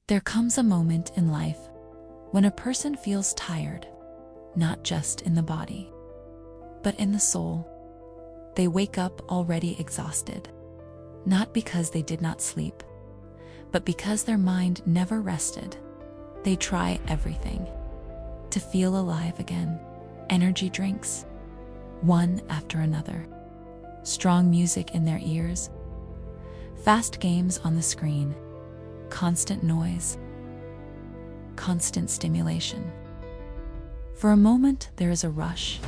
There comes a moment in life when a person feels tired, not just in the body, but in the soul. They wake up already exhausted, not because they did not sleep, but because their mind never rested. They try everything to feel alive again. Energy drinks, one after another. Strong music in their ears. Fast games on the screen. Constant noise. Constant stimulation. For a moment, there is a rush,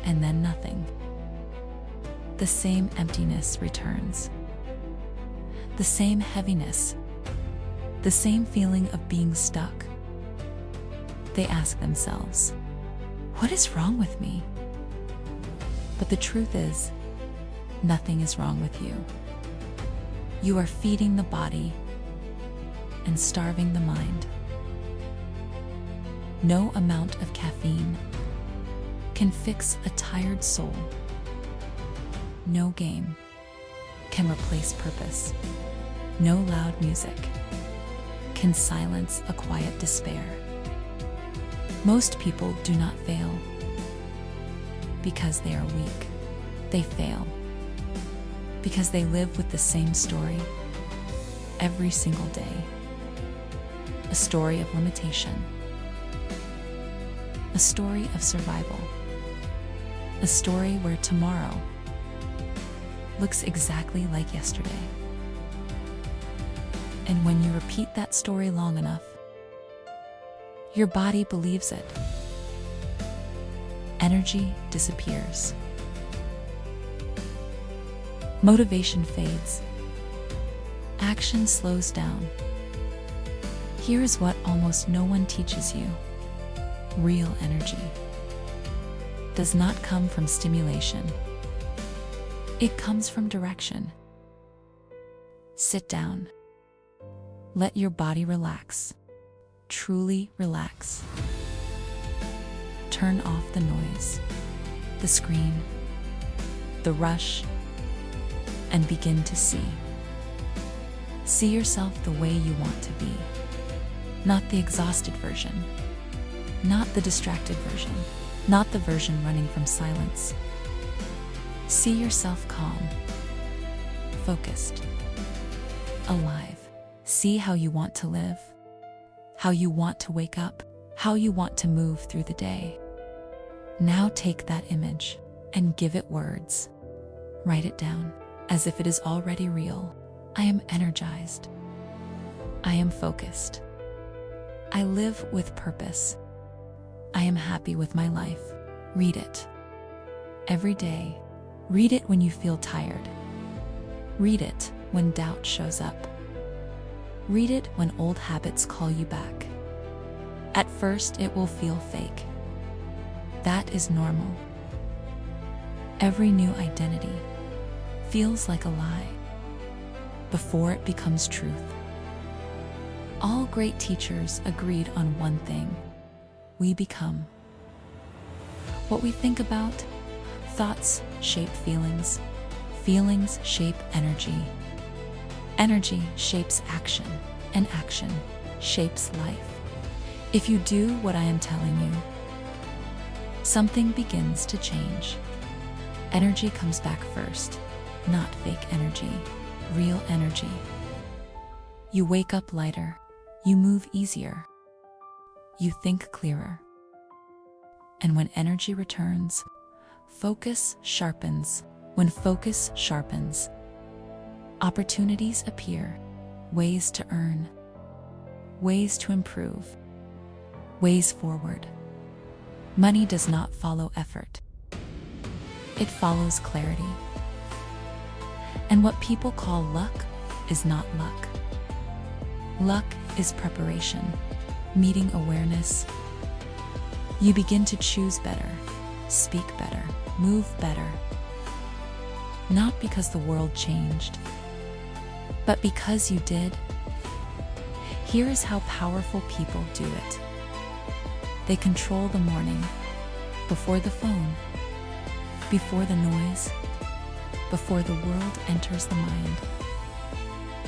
and then nothing. The same emptiness returns. The same heaviness. The same feeling of being stuck. They ask themselves, what is wrong with me? But the truth is, nothing is wrong with you. You are feeding the body and starving the mind. No amount of caffeine can fix a tired soul. No game can replace purpose. No loud music can silence a quiet despair. Most people do not fail because they are weak. They fail because they live with the same story every single day. A story of limitation. A story of survival. A story where tomorrow looks exactly like yesterday. And when you repeat that story long enough, your body believes it. Energy disappears. Motivation fades. Action slows down. Here is what almost no one teaches you. Real energy does not come from stimulation. It comes from direction. Sit down. Let your body relax. Truly relax. Turn off the noise, the screen, the rush, and begin to see. See yourself the way you want to be. Not the exhausted version. Not the distracted version. Not the version running from silence. See yourself calm, focused, alive. See how you want to live, how you want to wake up, how you want to move through the day. Now take that image and give it words. Write it down as if it is already real. I am energized. I am focused. I live with purpose. I am happy with my life. Read it every day. Read it when you feel tired. Read it when doubt shows up. Read it when old habits call you back. At first, it will feel fake. That is normal. Every new identity feels like a lie before it becomes truth. All great teachers agreed on one thing: we become what we think about. Thoughts shape feelings. Feelings shape energy. Energy shapes action, and action shapes life. If you do what I am telling you, something begins to change. Energy comes back first, not fake energy, real energy. You wake up lighter, you move easier, you think clearer. And when energy returns, focus sharpens. When focus sharpens, opportunities appear, ways to earn, ways to improve, ways forward. Money does not follow effort. It follows clarity. And what people call luck is not luck. Luck is preparation, meeting awareness. You begin to choose better, speak better, move better. Not because the world changed, but because you did. Here is how powerful people do it. They control the morning, before the phone, before the noise, before the world enters the mind.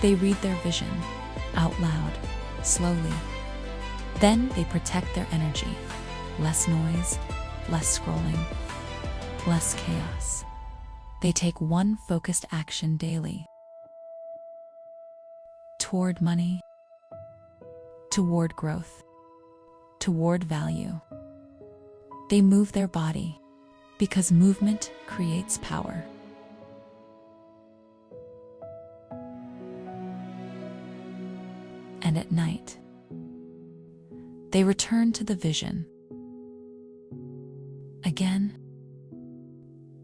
They read their vision, out loud, slowly. Then they protect their energy. Less noise, less scrolling, less chaos. They take one focused action daily. Toward money, toward growth, toward value. They move their body because movement creates power. And at night, they return to the vision. Again,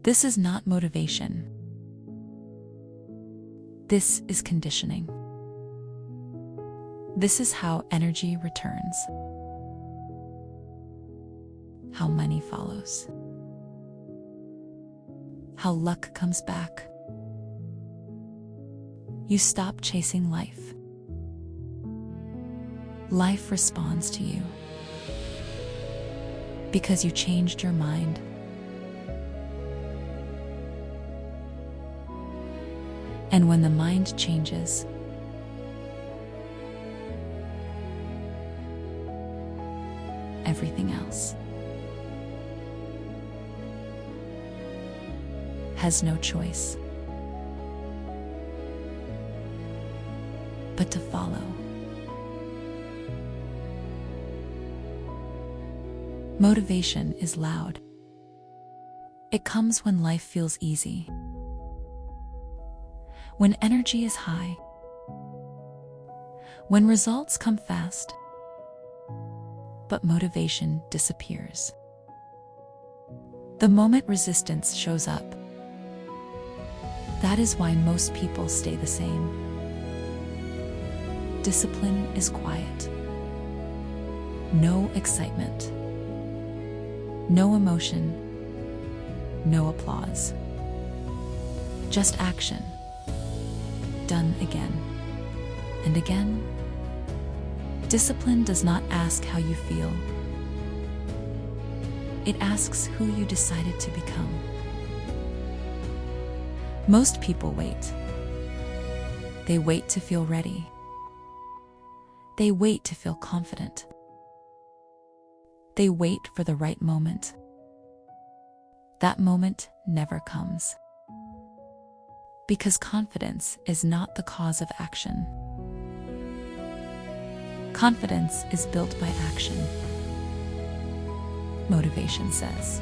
this is not motivation. This is conditioning. This is how energy returns, how money follows, how luck comes back. You stop chasing life. Life responds to you because you changed your mind. And when the mind changes, everything else has no choice but to follow. Motivation is loud. It comes when life feels easy, when energy is high, when results come fast, but motivation disappears. The moment resistance shows up, that is why most people stay the same. Discipline is quiet. No excitement. No emotion. No applause. Just action. Done again and again. Discipline does not ask how you feel. It asks who you decided to become. Most people wait. They wait to feel ready. They wait to feel confident. They wait for the right moment. That moment never comes. Because confidence is not the cause of action. Confidence is built by action. Motivation says,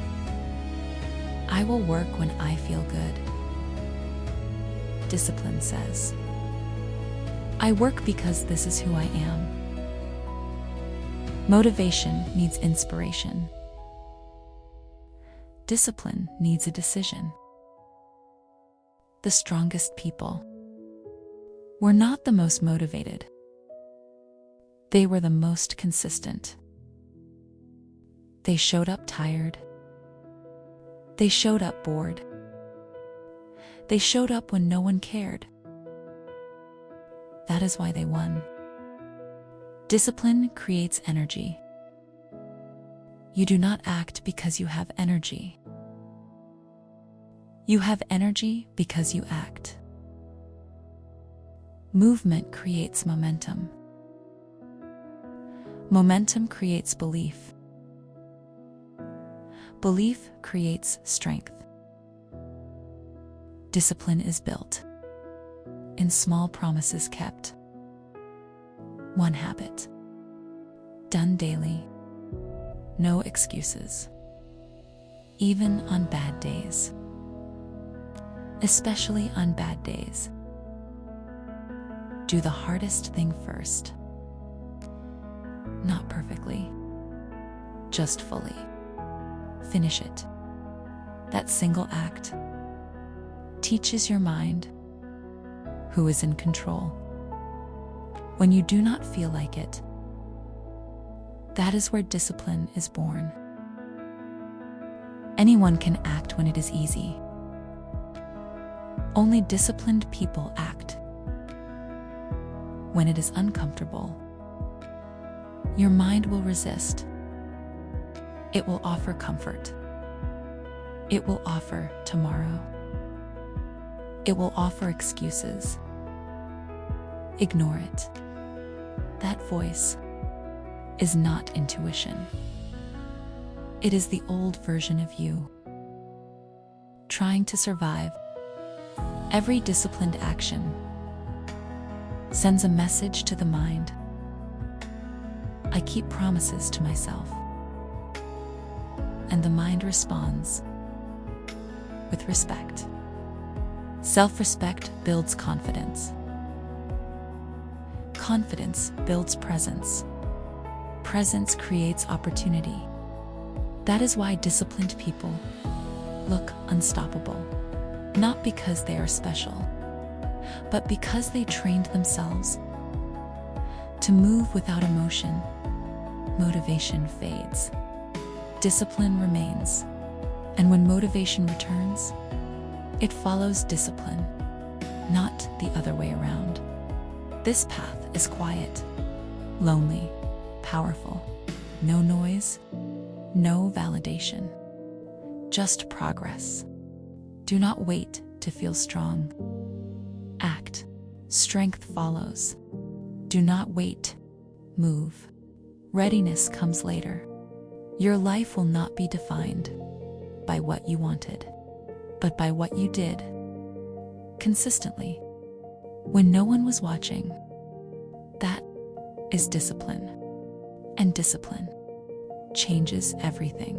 I will work when I feel good. Discipline says, I work because this is who I am. Motivation needs inspiration. Discipline needs a decision. The strongest people were not the most motivated. They were the most consistent. They showed up tired. They showed up bored. They showed up when no one cared. That is why they won. Discipline creates energy. You do not act because you have energy. You have energy because you act. Movement creates momentum. Momentum creates belief. Belief creates strength. Discipline is built in small promises kept. One habit, done daily, no excuses, even on bad days. Especially on bad days. Do the hardest thing first. Not perfectly, just fully. Finish it. That single act teaches your mind who is in control. When you do not feel like it, that is where discipline is born. Anyone can act when it is easy. Only disciplined people act when it is uncomfortable. Your mind will resist. It will offer comfort. It will offer tomorrow. It will offer excuses. Ignore it. that voice is not intuition. It is the old version of you, trying to survive. Every disciplined action sends a message to the mind. I keep promises to myself. And the mind responds with respect. Self-respect builds confidence. Confidence builds presence. Presence creates opportunity. That is why disciplined people look unstoppable. Not because they are special, but because they trained themselves to move without emotion. Motivation fades. Discipline remains. And when motivation returns, it follows discipline, not the other way around. This path is quiet, lonely, powerful. No noise, no validation, just progress. Do not wait to feel strong. Act. Strength follows. Do not wait. Move. Readiness comes later. Your life will not be defined by what you wanted, but by what you did consistently when no one was watching. That is discipline. And discipline changes everything.